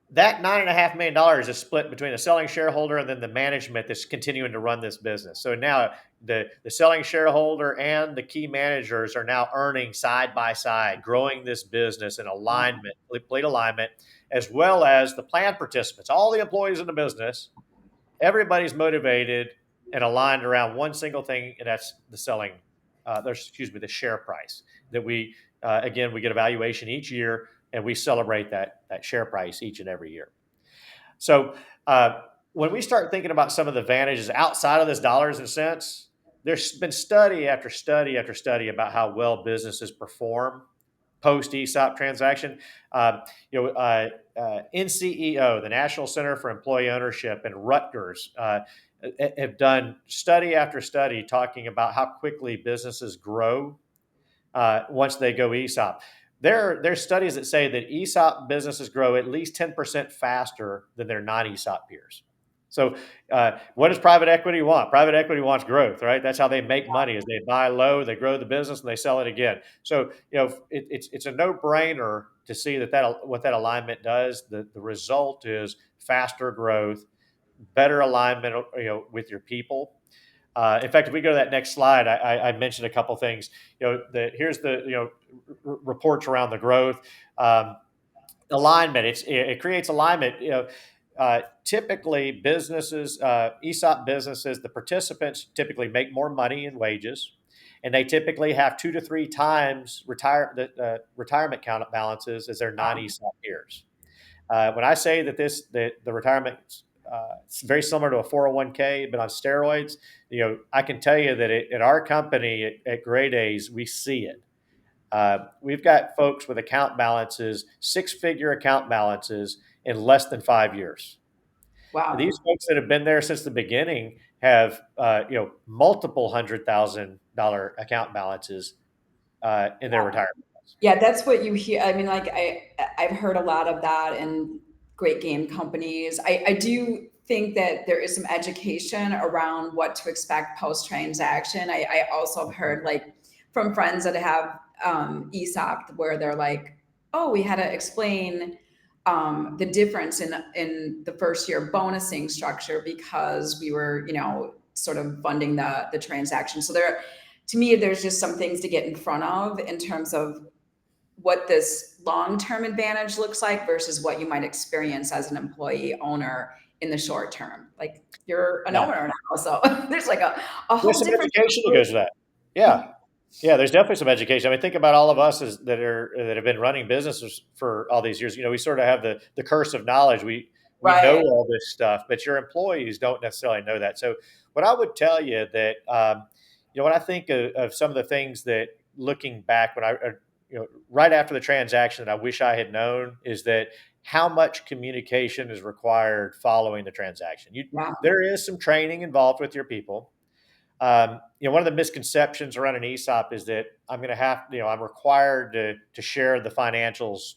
that $9.5 million is split between the selling shareholder and then the management that's continuing to run this business. So now the selling shareholder and the key managers are now earning side by side, growing this business in alignment, complete alignment, as well as the plan participants, all the employees in the business. Everybody's motivated and aligned around one single thing, and that's the selling. The share price that again, we get a valuation each year, and we celebrate that share price each and every year. So when we start thinking about some of the advantages outside of this dollars and cents, there's been study after study after study about how well businesses perform post ESOP transaction. Uh, NCEO, the National Center for Employee Ownership, and Rutgers have done study after study talking about how quickly businesses grow once they go ESOP. There's studies that say that ESOP businesses grow at least 10% faster than their non-ESOP peers. So, what does private equity want? Private equity wants growth, right? That's how they make money. Is they buy low, they grow the business, and they sell it again. So, it's a no-brainer to see what that alignment does. The result is faster growth, better alignment, with your people. In fact, if we go to that next slide, I mentioned a couple things. Here's the reports around the growth. Alignment. It creates alignment. Typically, businesses, ESOP businesses, the participants typically make more money in wages, and they typically have 2 to 3 times retirement count balances as their non-ESOP peers. When I say that the retirement it's very similar to a 401k, but on steroids, I can tell you that at our company at Great A's, we see it. We've got folks with account balances, six-figure account balances in less than 5 years. These Wow. folks that have been there since the beginning have, multiple $100,000 account balances in their retirement. Yeah, that's what you hear. I mean, like I've heard a lot of that in great game companies. I do think that there is some education around what to expect post transaction. I also have heard like from friends that have ESOP where they're like, oh, we had to explain the difference in the first year bonusing structure because we were, sort of funding the transaction. So there, to me, there's just some things to get in front of in terms of what this long-term advantage looks like versus what you might experience as an employee owner in the short term. Like you're an Yeah. owner now, so there's like a There's whole some different. education that goes with that. Yeah. Yeah, there's definitely some education. I mean, think about all of us that have been running businesses for all these years. We sort of have the curse of knowledge. We know Right. all this stuff, but your employees don't necessarily know that. So, what I would tell you that when I think of some of the things that looking back when right after the transaction that I wish I had known is that how much communication is required following the transaction. Yeah. There is some training involved with your people. One of the misconceptions around an ESOP is that I'm required to share the financials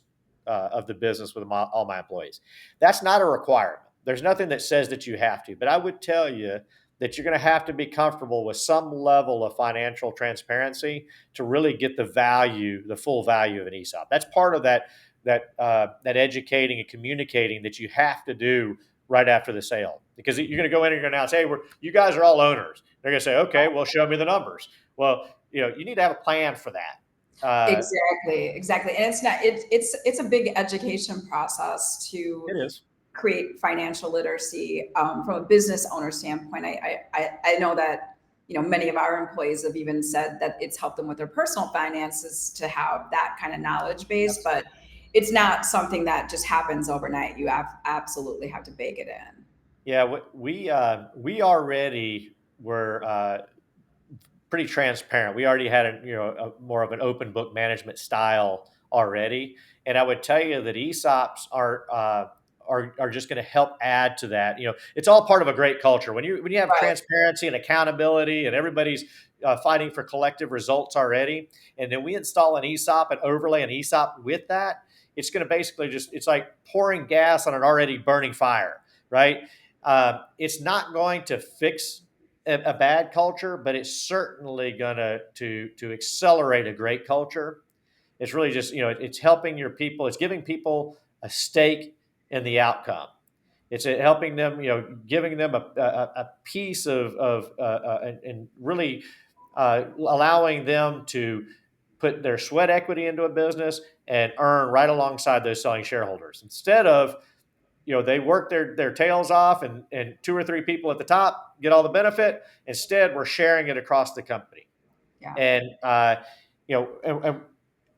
of the business with all my employees. That's not a requirement. There's nothing that says that you have to, but I would tell you that you're going to have to be comfortable with some level of financial transparency to really get the full value of an ESOP. That's part of that educating and communicating that you have to do right after the sale, because you're going to go in and you're going to announce, hey, you guys are all owners. They're going to say, okay, well, show me the numbers. Well, you need to have a plan for that. Exactly. And it's not, it's a big education process to It is. create financial literacy from a business owner standpoint. I know that many of our employees have even said that it's helped them with their personal finances to have that kind of knowledge base, Yes. but it's not something that just happens overnight. You absolutely have to bake it in. Yeah, we already were pretty transparent. We already had a more of an open book management style already, and I would tell you that ESOPs are just going to help add to that. It's all part of a great culture. When you have Right. transparency and accountability, and everybody's fighting for collective results already, and then we install an ESOP and overlay an ESOP with that. It's going to basically it's like pouring gas on an already burning fire, right? It's not going to fix a bad culture, but it's certainly going to accelerate a great culture. It's really just it's helping your people. It's giving people a stake in the outcome. It's helping them, giving them a piece and really allowing them to put their sweat equity into a business and earn right alongside those selling shareholders instead of they work their tails off and two or three people at the top get all the benefit. Instead, we're sharing it across the company. Yeah. And and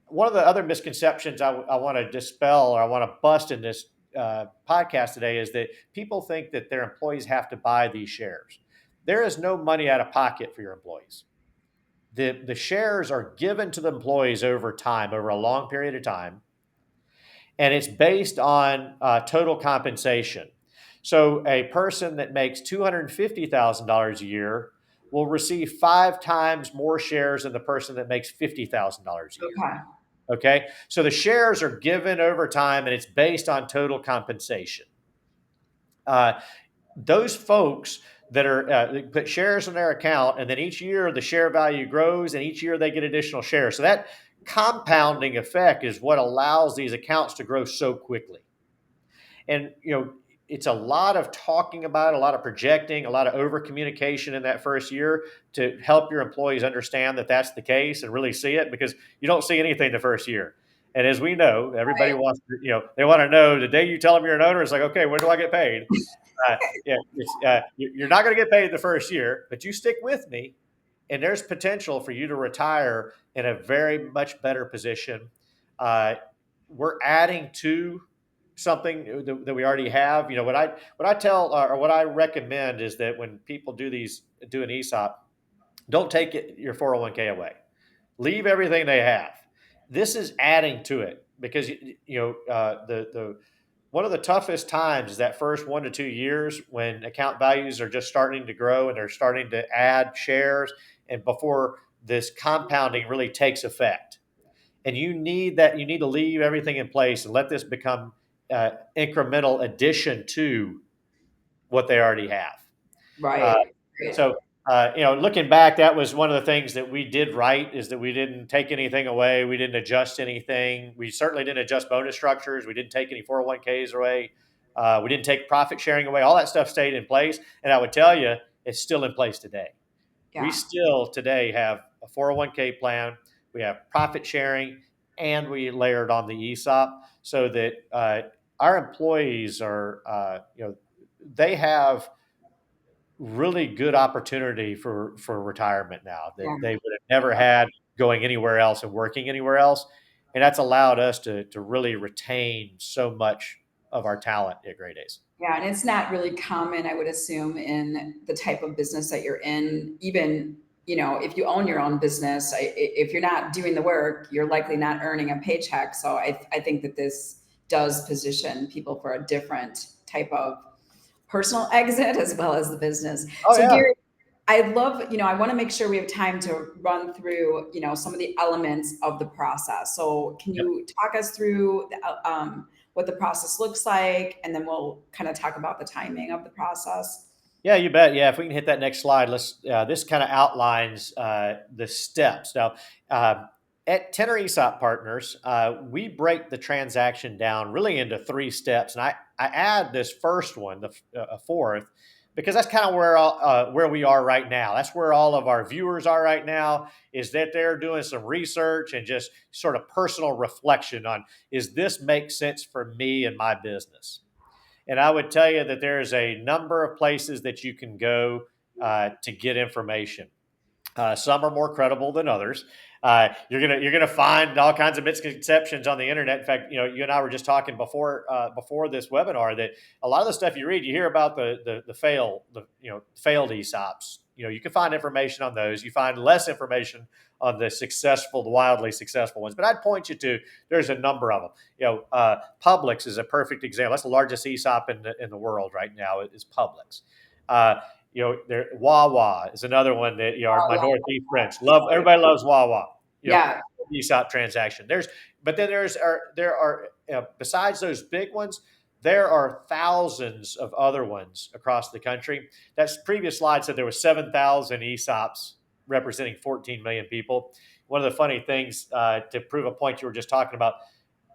one of the other misconceptions I want to dispel or I want to bust in this podcast today is that people think that their employees have to buy these shares. There is no money out of pocket for your employees. The shares are given to the employees over time, over a long period of time, and it's based on total compensation. So a person that makes $250,000 a year will receive 5 times more shares than the person that makes $50,000 a year. Okay. Okay, so the shares are given over time, and it's based on total compensation. Uh, those folks that are they put shares in their account, and then each year the share value grows, and each year they get additional shares. So that compounding effect is what allows these accounts to grow so quickly. And it's a lot of talking about, a lot of projecting, a lot of over communication in that first year to help your employees understand that that's the case and really see it, because you don't see anything the first year. And as we know, everybody Right. wants to, they want to know the day you tell them you're an owner, it's like, okay, when do I get paid? Yeah, you're not going to get paid the first year, but you stick with me, and there's potential for you to retire in a very much better position. Uh, we're adding to something that we already have. What I tell or what I recommend is that when people do an ESOP, don't take your 401k away. Leave everything they have. This is adding to it because the one of the toughest times is that first 1 to 2 years when account values are just starting to grow and they're starting to add shares, and before this compounding really takes effect. And you need to leave everything in place and let this become incremental addition to what they already have. Uh, Right. Right. so, looking back, that was one of the things that we did right, is that we didn't take anything away. We didn't adjust anything. We certainly didn't adjust bonus structures. We didn't take any 401ks away. We didn't take profit sharing away. All that stuff stayed in place. And I would tell you, it's still in place today. We Yeah. still today have a 401k plan. We have profit sharing, and we layered on the ESOP so that our employees they have really good opportunity for retirement now that Yeah. they would have never had going anywhere else and working anywhere else. And that's allowed us to really retain so much of our talent at Great Ace. Yeah, and it's not really common, I would assume, in the type of business that you're in. Even, if you own your own business, if you're not doing the work, you're likely not earning a paycheck. So I think that this does position people for a different type of personal exit as well as the business. Oh So yeah. Gary, I'd love, I want to make sure we have time to run through, some of the elements of the process. So can Yep. you talk us through what the process looks like, and then we'll kind of talk about the timing of the process. Yeah, you bet. Yeah, if we can hit that next slide, let's. This kind of outlines the steps. Now, at Tenor ESOP Partners, we break the transaction down really into 3 steps, and I add this first one, the fourth, because that's kind of where we are right now. That's where all of our viewers are right now. Is that they're doing some research and just sort of personal reflection on, is this make sense for me and my business? And I would tell you that there's a number of places that you can go to get information. Some are more credible than others. You're gonna find all kinds of misconceptions on the internet. In fact, you and I were just talking before this webinar that a lot of the stuff you read, you hear about the failed ESOPs. You can find information on those. You find less information on the wildly successful ones. But I'd point you to there's a number of them. Publix is a perfect example. That's the largest ESOP in the world right now. Is Publix. Wawa is another one that my Northeast friends love. Everybody loves Wawa. Yeah. ESOP transaction. But then there are besides those big ones, there are thousands of other ones across the country. That previous slide said there was 7,000 ESOPs representing 14 million people. One of the funny things to prove a point you were just talking about,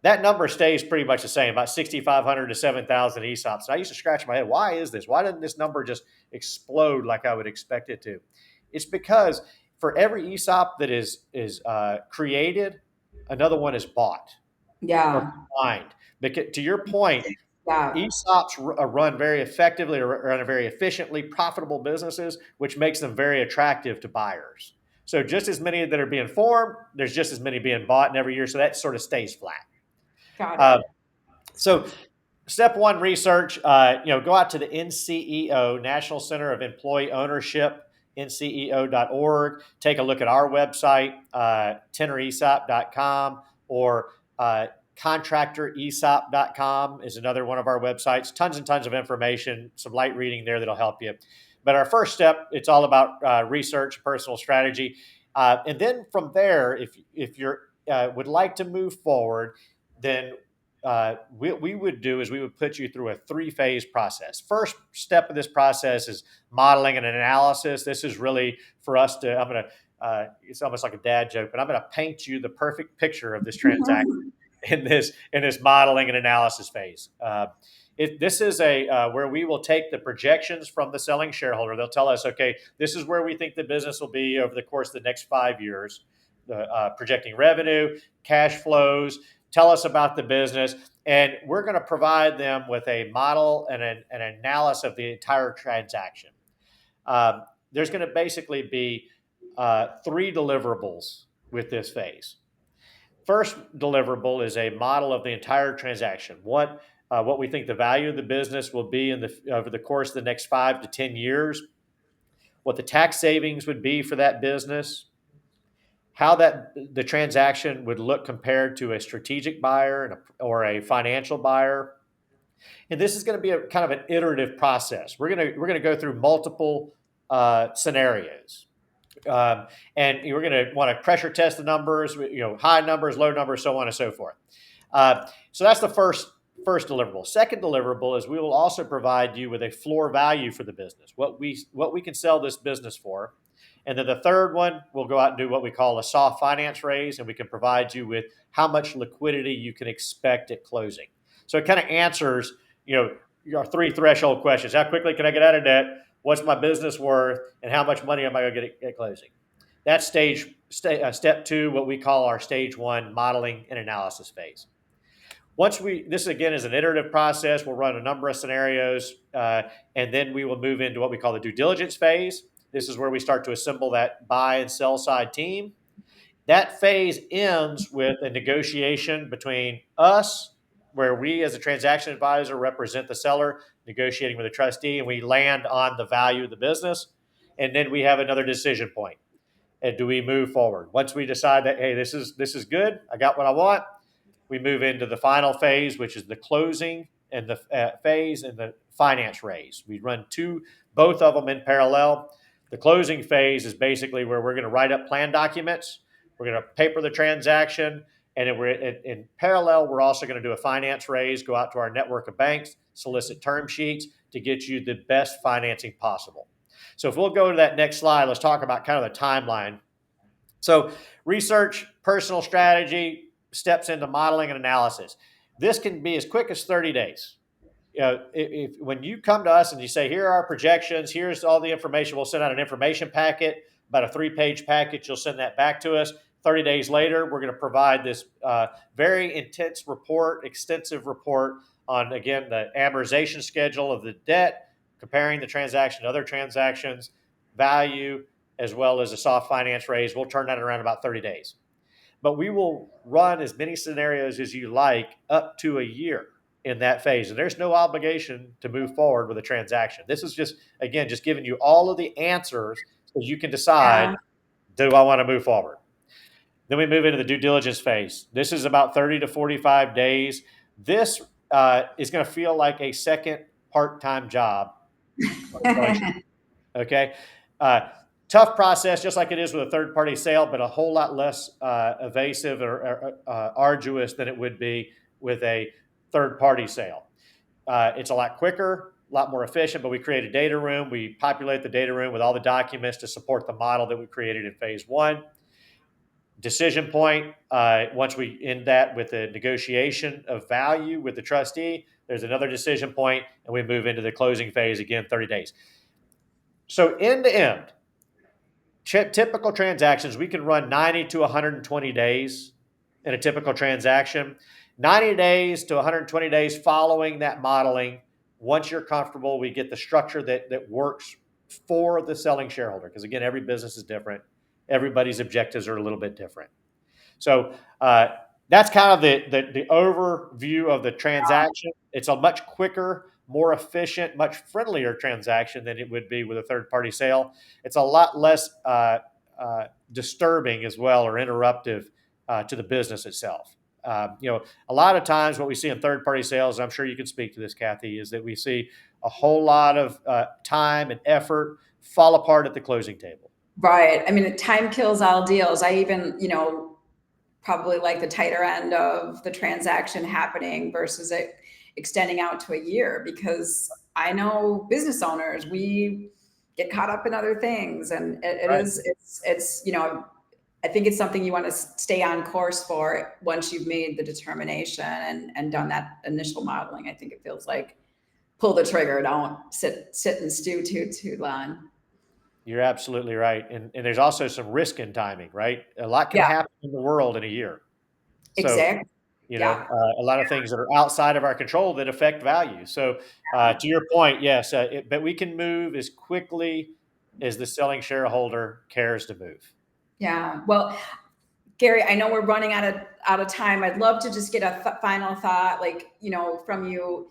that number stays pretty much the same, about 6,500 to 7,000 ESOPs. And I used to scratch my head. Why is this? Why didn't this number just explode like I would expect it to? It's because for every ESOP that is created, another one is bought or Yeah. combined. Because to your point, Yeah. ESOPs run very effectively or run very efficiently, profitable businesses, which makes them very attractive to buyers. So just as many that are being formed, there's just as many being bought in every year. So that sort of stays flat. Got Uh, it. so step one, research. Go out to the NCEO, National Center of Employee Ownership, nceo.org. Take a look at our website, tenoresop.com, or contractoresop.com is another one of our websites. Tons and tons of information, some light reading there that'll help you. But our first step, it's all about research, personal strategy. And then from there, if you would like to move forward, then we would do is we would put you through a 3-phase process. First step of this process is modeling and analysis. This is really for us to, it's almost like a dad joke, but I'm going to paint you the perfect picture of this transaction in this modeling and analysis phase. This is where we will take the projections from the selling shareholder. They'll tell us, okay, this is where we think the business will be over the course of the next 5 years, projecting revenue, cash flows, tell us about the business, and we're going to provide them with a model and an analysis of the entire transaction. There's going to basically be 3 deliverables with this phase. First deliverable is a model of the entire transaction. What we think the value of the business will be over the course of the next 5 to 10 years, what the tax savings would be for that business, how the transaction would look compared to a strategic buyer or a financial buyer. And this is going to be a kind of an iterative process. We're going to go through multiple scenarios. And we're going to want to pressure test the numbers, high numbers, low numbers, so on and so forth. So that's the first deliverable. Second deliverable is we will also provide you with a floor value for the business, what we can sell this business for. And then the third one, we'll go out and do what we call a soft finance raise, and we can provide you with how much liquidity you can expect at closing. So it kind of answers, your 3 threshold questions. How quickly can I get out of debt? What's my business worth? And how much money am I going to get at closing? That's step 2, what we call our stage 1 modeling and analysis phase. This again is an iterative process. We'll run a number of scenarios, and then we will move into what we call the due diligence phase. This is where we start to assemble that buy and sell side team. That phase ends with a negotiation between us, where we as a transaction advisor represent the seller, negotiating with a trustee, and we land on the value of the business. And then we have another decision point. And do we move forward? Once we decide that, hey, this is good, I got what I want, we move into the final phase, which is the closing and the phase and the finance raise. We run both of them in parallel. The closing phase is basically where we're going to write up plan documents. We're going to paper the transaction. And in parallel, we're also going to do a finance raise, go out to our network of banks, solicit term sheets to get you the best financing possible. So if we'll go to that next slide, let's talk about kind of the timeline. So research, personal strategy, steps into modeling and analysis. This can be as quick as 30 days. When you come to us and you say, here are our projections, here's all the information, we'll send out an information packet, about a 3-page packet. You'll send that back to us. 30 days later, we're going to provide this very intense report, extensive report on, again, the amortization schedule of the debt, comparing the transaction to other transactions, value, as well as a soft finance raise. We'll turn that around in about 30 days. But we will run as many scenarios as you like up to a year in that phase. And there's no obligation to move forward with a transaction. This is just, again, just giving you all of the answers so you can decide, Yeah. do I want to move forward? Then we move into the due diligence phase. This is about 30 to 45 days. This is going to feel like a second part-time job. Okay. Uh, Tough process, just like it is with a third party sale, but a whole lot less evasive or arduous than it would be with a third party sale. It's a lot quicker, a lot more efficient, but we create a data room. We populate the data room with all the documents to support the model that we created in phase one. Decision point, once we end that with the negotiation of value with the trustee, there's another decision point, and we move into the closing phase again, 30 days. So end to end, typical transactions, we can run 90 to 120 days in a typical transaction. 90 days to 120 days following that modeling. Once you're comfortable, we get the structure that works for the selling shareholder. Because again, every business is different. Everybody's objectives are a little bit different. So that's kind of the overview of the transaction. It's a much quicker, more efficient, much friendlier transaction than it would be with a third party sale. It's a lot less disturbing as well or interruptive to the business itself. A lot of times what we see in third party sales, and I'm sure you can speak to this, Kathy, is that we see a whole lot of time and effort fall apart at the closing table. Right. I mean, time kills all deals. I even, probably like the tighter end of the transaction happening versus it extending out to a year, because I know business owners, we get caught up in other things, and Right. it's I think it's something you want to stay on course for once you've made the determination and done that initial modeling. I think it feels like pull the trigger, don't sit and stew too long. You're absolutely right. And there's also some risk in timing, right? A lot can Yeah, happen in the world in a year. So, exactly. Yeah. a lot of things that are outside of our control that affect value. So, to your point, yes, but we can move as quickly as the selling shareholder cares to move. Yeah. Well, Gary, I know we're running out of time. I'd love to just get a final thought, like, from you,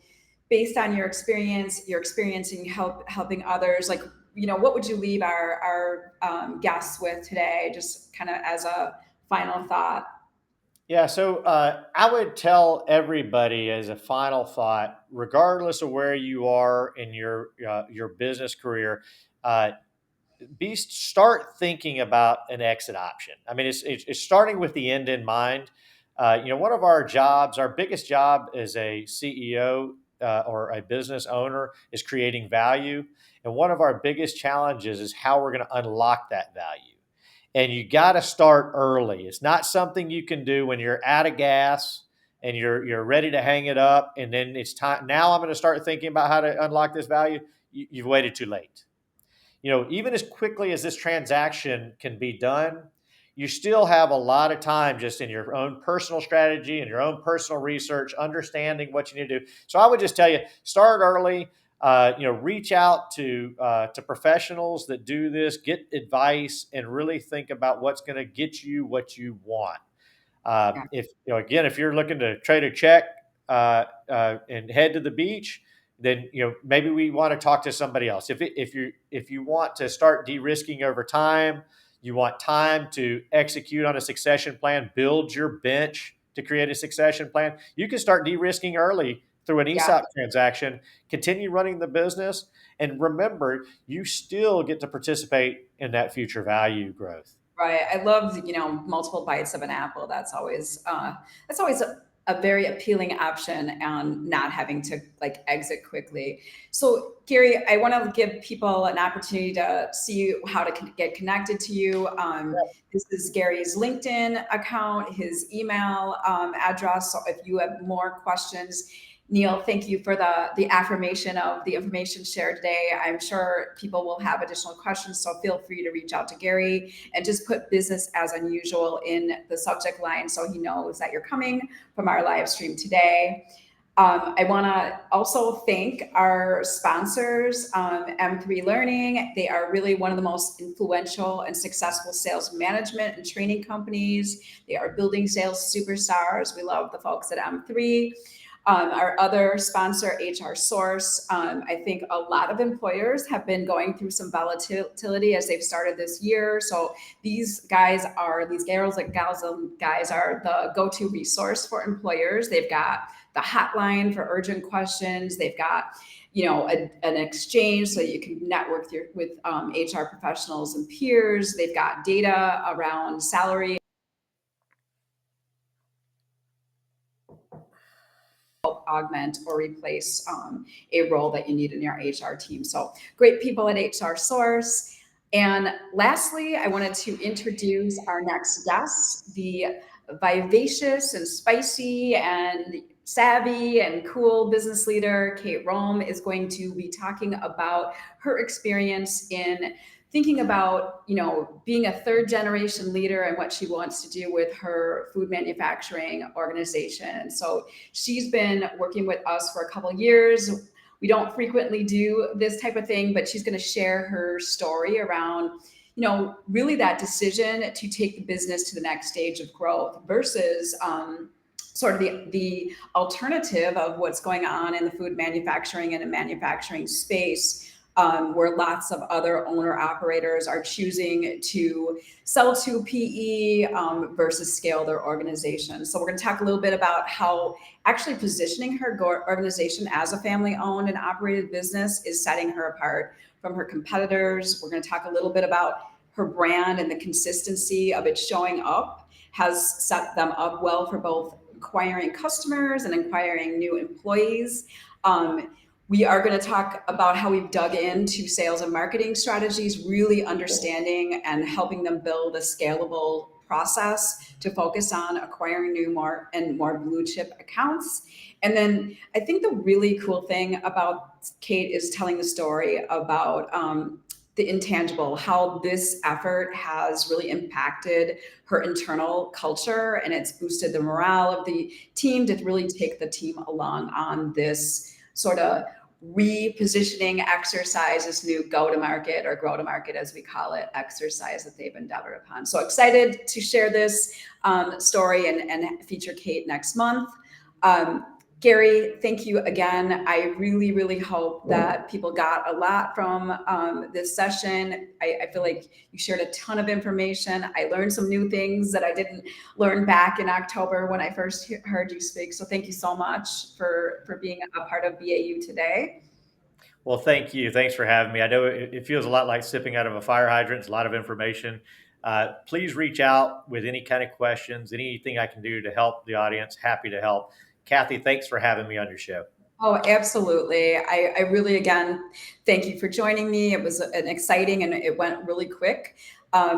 based on your experience in helping others. Like, what would you leave our guests with today, just kind of as a final thought? Yeah, so I would tell everybody as a final thought, regardless of where you are in your business career, uh, start thinking about an exit option. I mean, it's starting with the end in mind. One of our jobs, our biggest job as a CEO or a business owner, is creating value, and one of our biggest challenges is how we're going to unlock that value. And you got to start early. It's not something you can do when you're out of gas and you're ready to hang it up, and then it's time. Now I'm going to start thinking about how to unlock this value. You've waited too late. Even as quickly as this transaction can be done, you still have a lot of time just in your own personal strategy and your own personal research, understanding what you need to do. So I would just tell you, start early. Reach out to professionals that do this, get advice, and really think about what's going to get you what you want. Yeah. If you're looking to trade a check and head to the beach, then maybe we want to talk to somebody else. If you want to start de-risking over time, you want time to execute on a succession plan, build your bench to create a succession plan. You can start de-risking early through an Yeah. ESOP transaction, continue running the business, and remember, you still get to participate in that future value growth. Right. I love, multiple bites of an apple. That's always a very appealing option, and not having to like exit quickly. So, Gary, I want to give people an opportunity to see how to get connected to you. This is Gary's LinkedIn account, his email address. So if you have more questions, Neil, thank you for the affirmation of the information shared today. I'm sure people will have additional questions, so feel free to reach out to Gary and just put business as unusual in the subject line so he knows that you're coming from our live stream today. I want to also thank our sponsors, M3 Learning. They are really one of the most influential and successful sales management and training companies. They are building sales superstars. We love the folks at M3. Our other sponsor, HR Source. I think a lot of employers have been going through some volatility as they've started this year. So these gals and guys are the go-to resource for employers. They've got the hotline for urgent questions. They've got an exchange so you can network with HR professionals and peers. They've got data around salary, augment or replace a role that you need in your HR team. So great people at HR Source. And lastly, I wanted to introduce our next guest, the vivacious and spicy and savvy and cool business leader, Kate Rome, is going to be talking about her experience in thinking about being a third generation leader and what she wants to do with her food manufacturing organization. So she's been working with us for a couple of years. We don't frequently do this type of thing, but she's going to share her story around really that decision to take the business to the next stage of growth versus sort of the alternative of what's going on in the food manufacturing and the manufacturing space, where lots of other owner operators are choosing to sell to PE versus scale their organization. So we're going to talk a little bit about how actually positioning her organization as a family-owned and operated business is setting her apart from her competitors. We're going to talk a little bit about her brand and the consistency of it showing up has set them up well for both acquiring customers and acquiring new employees. We are going to talk about how we've dug into sales and marketing strategies, really understanding and helping them build a scalable process to focus on acquiring more blue chip accounts. And then I think the really cool thing about Kate is telling the story about the intangible, how this effort has really impacted her internal culture, and it's boosted the morale of the team to really take the team along on this sort of repositioning exercise, this new go-to-market or grow-to-market, as we call it, exercise that they've endeavored upon. So excited to share this story and feature Kate next month. Gary, thank you again. I really, really hope that people got a lot from this session. I feel like you shared a ton of information. I learned some new things that I didn't learn back in October when I first heard you speak. So thank you so much for being a part of BAU today. Well, thank you. Thanks for having me. I know it feels a lot like sipping out of a fire hydrant. It's a lot of information. Please reach out with any kind of questions, anything I can do to help the audience. Happy to help. Kathy, thanks for having me on your show. Oh, absolutely. I really, again, thank you for joining me. It was an exciting and it went really quick.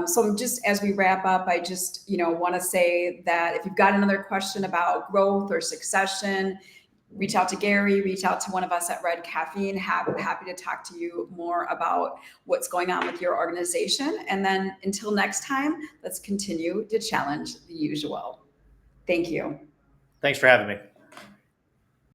So just as we wrap up, I just, want to say that if you've got another question about growth or succession, reach out to Gary, reach out to one of us at Red Caffeine. Happy to talk to you more about what's going on with your organization. And then until next time, let's continue to challenge the usual. Thank you. Thanks for having me.